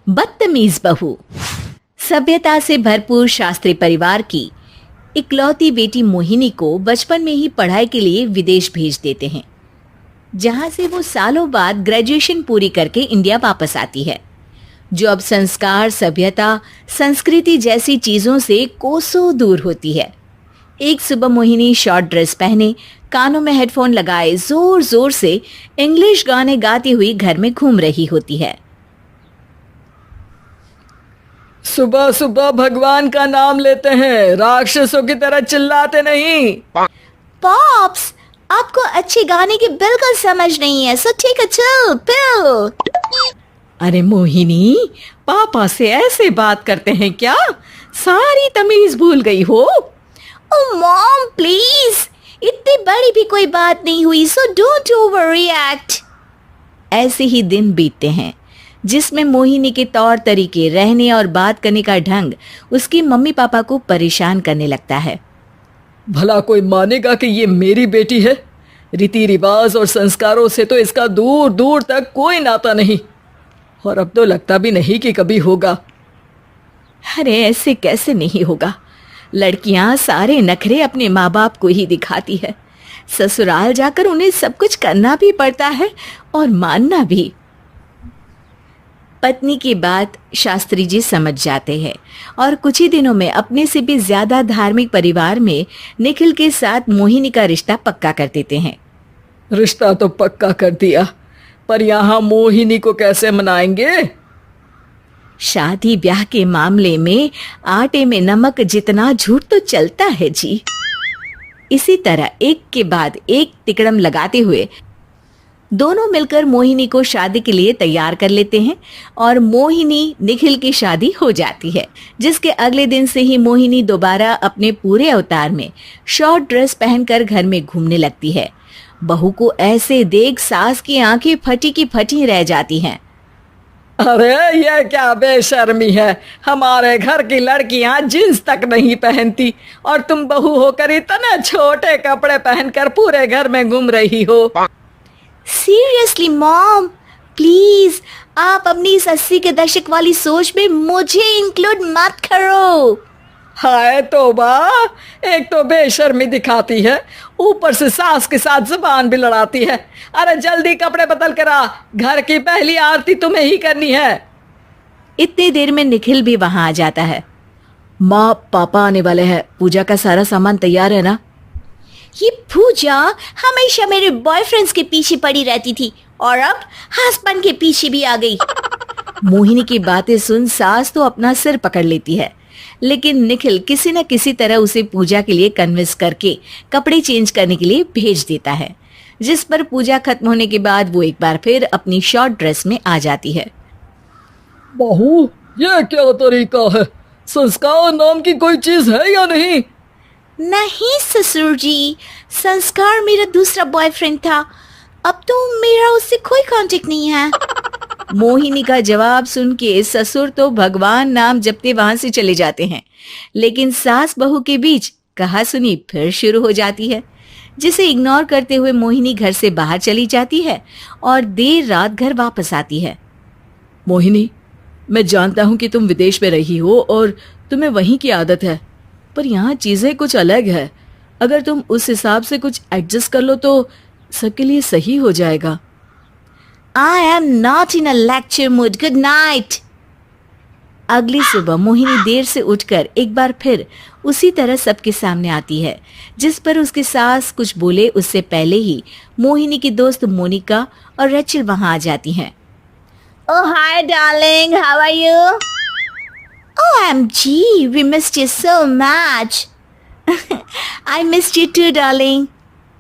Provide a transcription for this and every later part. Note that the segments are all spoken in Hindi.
बदतमीज बहू। सभ्यता से भरपूर शास्त्री परिवार की इकलौती बेटी मोहिनी को बचपन में ही पढ़ाई के लिए विदेश भेज देते हैं, जहां से वो सालों बाद ग्रेजुएशन पूरी करके इंडिया वापस आती है, जो अब संस्कार, सभ्यता, संस्कृति जैसी चीजों से कोसों दूर होती है। एक सुबह मोहिनी शॉर्ट ड्रेस पहने, कानों में हेडफोन लगाए जोर जोर से इंग्लिश गाने गाती हुई घर में घूम रही होती है। सुबह सुबह भगवान का नाम लेते हैं, राक्षसों की तरह चिल्लाते नहीं। पॉप्स, आपको अच्छे गाने की बिल्कुल समझ नहीं है, सो ठीक है, चिल पिल। अरे मोहिनी, पापा से ऐसे बात करते हैं क्या? सारी तमीज भूल गई हो। ओह मॉम प्लीज, इतनी बड़ी भी कोई बात नहीं हुई, सो डोंट ओवर रिएक्ट। ऐसे ही दिन बीतते हैं जिसमें मोहिनी के तौर तरीके, रहने और बात करने का ढंग उसकी मम्मी पापा को परेशान करने लगता है। भला कोई मानेगा कि ये मेरी बेटी है? रीति रिवाज और संस्कारों से तो इसका दूर दूर तक कोई नाता नहीं, और अब तो लगता भी नहीं कि कभी होगा। अरे ऐसे कैसे नहीं होगा? लड़कियां सारे नखरे अपने माँ बाप को ही दिखाती है। ससुराल जाकर उन्हें सब कुछ करना भी पड़ता है और मानना भी। पत्नी की बात शास्त्री जी समझ जाते हैं और कुछ ही दिनों में अपने से भी ज्यादा धार्मिक परिवार में निखिल के साथ मोहिनी का रिश्ता पक्का कर देते हैं। रिश्ता तो पक्का कर दिया, पर यहाँ मोहिनी को कैसे मनाएंगे? शादी ब्याह के मामले में आटे में नमक जितना झूठ तो चलता है जी। इसी तरह एक के बाद एक तिकड़म लगाते हुए दोनों मिलकर मोहिनी को शादी के लिए तैयार कर लेते हैं और मोहिनी निखिल की शादी हो जाती है, जिसके अगले दिन से ही मोहिनी दोबारा अपने पूरे अवतार में शॉर्ट ड्रेस पहनकर घर में घूमने लगती है। बहू को ऐसे देख सास की आंखें फटी की फटी रह जाती हैं। अरे ये क्या बेशर्मी है, हमारे घर की लड़कियां जींस तक नहीं पहनती और तुम बहू होकर इतने छोटे कपड़े पहनकर पूरे घर में घूम रही हो। सीरियसली मॉम, प्लीज आप अपनी इस 80 के दशक वाली सोच में मुझे इंक्लूड मत करो। हाय तौबा, एक तो बेशर्मी दिखाती है, ऊपर से सास के साथ जुबान भी लड़ाती है। अरे जल्दी कपड़े बदल कर आ, घर की पहली आरती तुम्हें ही करनी है। इतनी देर में निखिल भी वहां आ जाता है। माँ, पापा आने वाले हैं, पूजा का सारा सामान तैयार है ना? ये पूजा हमेशा मेरे बॉयफ्रेंड्स के पीछे पड़ी रहती थी और अब हस्बैंड के पीछे भी आ गई। मोहिनी की बातें सुन सास तो अपना सिर पकड़ लेती है, लेकिन निखिल किसी न किसी तरह उसे पूजा के लिए कन्विंस करके कपड़े चेंज करने के लिए भेज देता है, जिस पर पूजा खत्म होने के बाद वो एक बार फिर अपनी शॉर्ट ड्रेस में आ जाती है। बहू, ये क्या तरीका है? संस्कार नाम की कोई चीज है या नहीं? नहीं ससुर जी, संस्कार मेरा दूसरा बॉयफ्रेंड था, अब तो मेरा उससे कोई कांटेक्ट नहीं है। मोहिनी का जवाब सुन के ससुर तो भगवान नाम जपते वहां से चले जाते हैं, लेकिन सास बहू के बीच कहा सुनी फिर शुरू हो जाती है, जिसे इग्नोर करते हुए मोहिनी घर से बाहर चली जाती है और देर रात घर वापस आती है। मोहिनी, मैं जानता हूँ कि तुम विदेश में रही हो और तुम्हें वहीं की आदत है, पर यहाँ चीजें कुछ अलग है। अगर तुम उस हिसाब से कुछ एडजस्ट कर लो तो सबके लिए सही हो जाएगा। I am not in a lecture mood. Good night. अगली सुबह मोहिनी देर से उठकर एक बार फिर उसी तरह सबके सामने आती है, जिस पर उसकी सास कुछ बोले उससे पहले ही मोहिनी की दोस्त मोनिका और रेचल वहां आ जाती हैं। Oh hi darling, how are you? OMG, we missed you so much. I missed you too darling.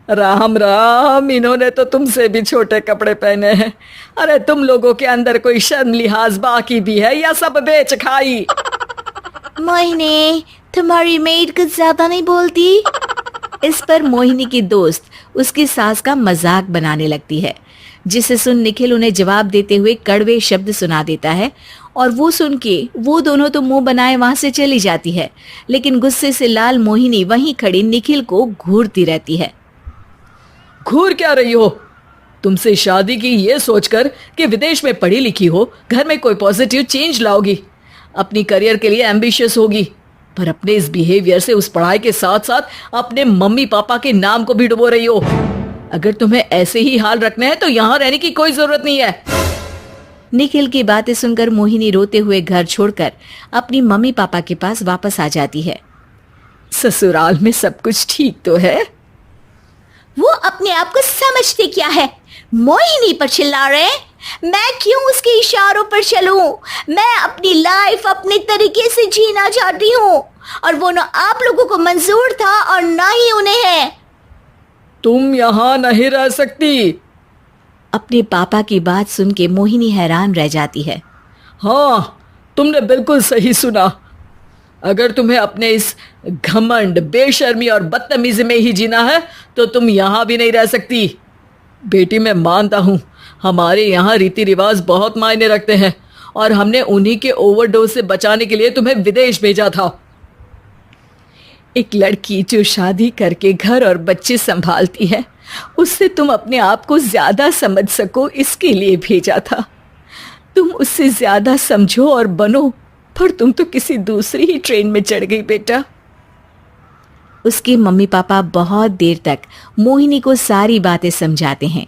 Ram Ram, इन्होंने तो तुमसे भी छोटे कपड़े पहने हैं। अरे तुम लोगों के अंदर कोई शर्म लिहाज बाकी भी है या सब बेच खाई? मोहिनी, तुम्हारी मेड कुछ ज्यादा नहीं बोलती? इस पर मोहिनी की दोस्त उसकी सास का मजाक बनाने लगती है, जिसे सुन निखिल उन्हें जवाब देते हुए कड़वे शब्द सुना देता है और वो सुन के वो दोनों तो मुंह बनाए वहां से चली जाती है, लेकिन गुस्से से लाल मोहिनी वहीं खड़ी निखिल को घूरती रहती है। घूर क्या रही हो? तुमसे शादी की ये सोचकर कि विदेश में पढ़ी लिखी हो, घर में कोई पॉजिटिव चेंज लाओगी, अपनी करियर के लिए एम्बिशियस होगी, पर अपने इस बिहेवियर से उस पढ़ाई के साथ साथ अपने मम्मी पापा के नाम को भी डुबो रही हो। अगर तुम्हें ऐसे ही हाल रखने हैं तो यहाँ रहने की कोई जरूरत नहीं है। निखिल की बातें सुनकर मोहिनी रोते हुए घर छोड़कर अपनी मम्मी पापा के पास वापस आ जाती है। ससुराल में सब कुछ ठीक तो है? वो अपने आप को समझते क्या है? मोहिनी पर चिल्ला रहे हैं। मैं क्यों उसके इशारों पर चलूं? मैं अपनी लाइफ अपने तरीके से जीना चाहती हूँ और वो ना आप लोगों को मंजूर था और ना ही उन्हें है। तुम यहाँ नहीं रह सकती। अपने पापा की बात सुन के मोहिनी हैरान रह जाती है। हाँ, तुमने बिल्कुल सही सुना। अगर तुम्हें अपने इस घमंड, बेशर्मी और बदतमीजी में ही जीना है तो तुम यहाँ भी नहीं रह सकती। बेटी, मैं मानता हूँ हमारे यहाँ रीति रिवाज बहुत मायने रखते हैं और हमने उन्हीं के ओवरडोज से बचाने के लिए तुम्हें विदेश भेजा था। एक लड़की जो शादी करके घर और बच्चे संभालती है, उससे तुम अपने आप को ज्यादा समझ सको इसके लिए भेजा था। तुम उससे ज्यादा समझो और बनो, पर तुम तो किसी दूसरी ही ट्रेन में चढ़ गई बेटा। उसके मम्मी पापा बहुत देर तक मोहिनी को सारी बातें समझाते हैं,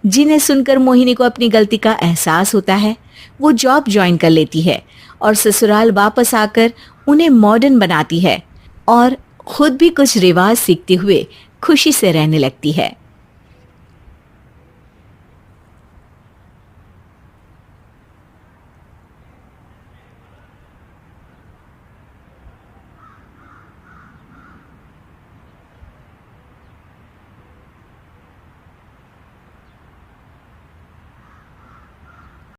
जिन्हें सुनकर मोहिनी को अपनी गलती का एहसास होता है। वो जॉब ज्वाइन कर लेती है और ससुराल वापस आकर उन्हें मॉडर्न बनाती है और खुद भी कुछ रिवाज सीखते हुए खुशी से रहने लगती है।